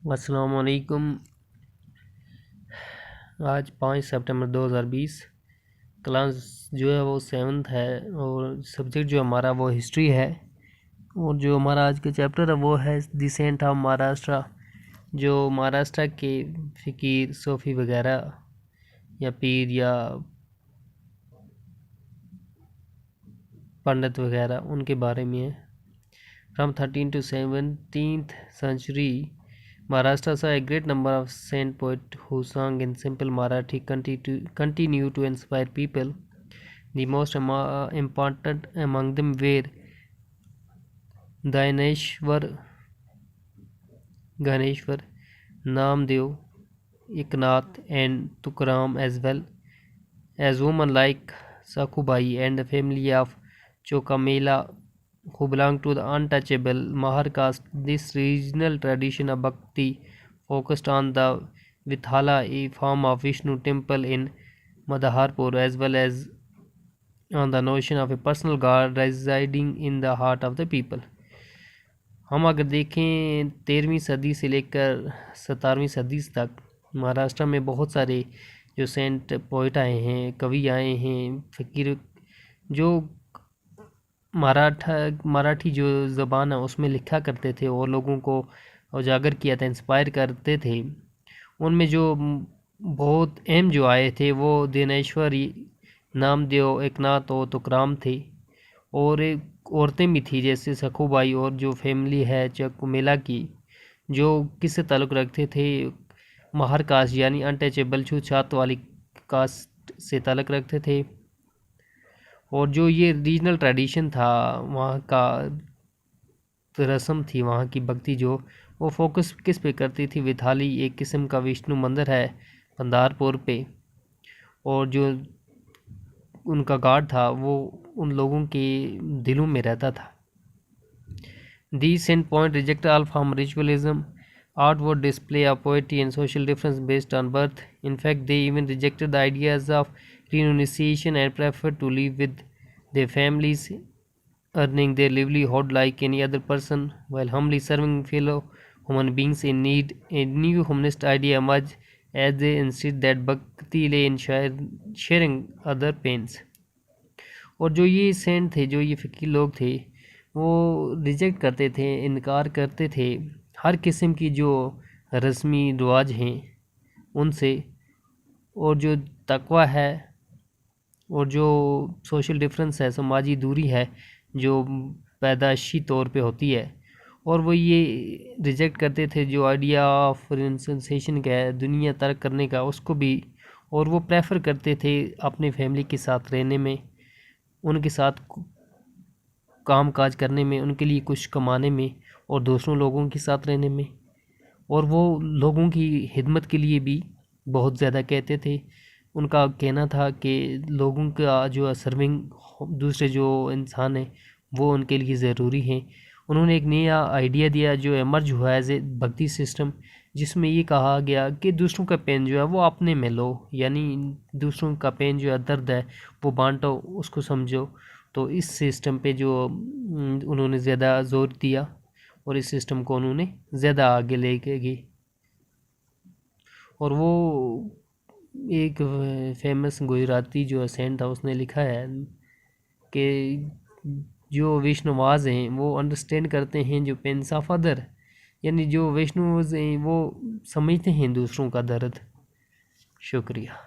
अस्सलामुअलैकुम। आज 5 सितंबर 2020। क्लास जो है वो 7th है और सब्जेक्ट जो हमारा वो हिस्ट्री है। और जो हमारा आज का चैप्टर है वो है द सेंट ऑफ महाराष्ट्र। जो महाराष्ट्र के फ़कीर सूफ़ी वगैरह या पीर या पंडित वगैरह उनके बारे में है। From 13th to 17th century, Maharashtra saw a great number of saint poets who sang in simple Marathi continue to inspire people. The most important among them were Ganeshwar, Namdev, Eknath and Tukaram, as well as women like Sakhubai and the family of Chokamela, who belong to the untouchable Mahar caste. This regional tradition of bhakti focused on the Vithala, a form of Vishnu temple in Madharpur, as well as on the notion of a personal God residing in the heart of the people. हम अगर देखें 13वीं सदी से लेकर 17वीं सदी तक महाराष्ट्र में बहुत सारे जो सेंट पोइट आए हैं, कवि आए हैं, फ़कीर जो मराठी जो ज़बान है उसमें लिखा करते थे और लोगों को उजागर किया था, इंस्पायर करते थे। उनमें जो बहुत अहम जो आए थे वो दिनेश्वर, नामदेव, एकनाथ और तुकाराम थे। और औरतें भी थी जैसे सखूबाई और जो फैमिली है चकुमेला की, जो किससे ताल्लुक़ रखते थे, महार कास्ट यानी अनटचेबल छूत वाली कास्ट से ताल्लुक़ रखते थे। और जो ये रीजनल ट्रेडिशन था, वहाँ का रस्म थी, वहाँ की भक्ति जो वो फोकस किस पे करती थी, विथाली एक किस्म का विष्णु मंदिर है पंधारपुर पे, और जो उनका गार्ड था वो उन लोगों के दिलों में रहता था। These saint point reject all form ritualism, outward display of poetry and social difference based on birth. In fact, they even rejected the ideas of renunciation and preferred to live with their families, earning their livelihood like any other person, while humbly serving fellow human beings in need. A new humanist idea emerged as they insist that bhakti lay in sharing other pains. और जो ये Saint थे, जो ये फ़कीर लोग थे, वो रिजेक्ट करते थे, इनकार करते थे हर किस्म की जो रस्मी रिवाज हैं उनसे, और जो तकवा है और जो सोशल डिफरेंस है, समाजी दूरी है जो पैदाइशी तौर पे होती है, और वो ये रिजेक्ट करते थे जो आइडिया ऑफ रिनसेंसेशन का है, दुनिया तर्क करने का, उसको भी। और वो प्रेफर करते थे अपने फैमिली के साथ रहने में, उनके साथ काम काज करने में, उनके लिए कुछ कमाने में और दूसरों लोगों के साथ रहने में। और वो लोगों की खिदमत के लिए भी बहुत ज़्यादा कहते थे। उनका कहना था कि लोगों का जो सर्विंग, दूसरे जो इंसान हैं वो उनके लिए ज़रूरी हैं। उन्होंने एक नया आइडिया दिया जो एमर्ज हुआ एज ए भक्ति सिस्टम, जिसमें ये कहा गया कि दूसरों का पेन जो है वो अपने में लो, यानी दूसरों का पेन जो है, दर्द है, वो बांटो, उसको समझो। तो इस सिस्टम पे जो उन्होंने ज़्यादा ज़ोर दिया और इस सिस्टम को उन्होंने ज़्यादा आगे ले गए। और वो एक फेमस गुजराती जो सेंट था उसने लिखा है कि जो वैष्णवाज हैं वो अंडरस्टैंड करते हैं जो पेन्स ऑफ अदर, यानी जो वैष्णव हैं वो समझते हैं दूसरों का दर्द। शुक्रिया।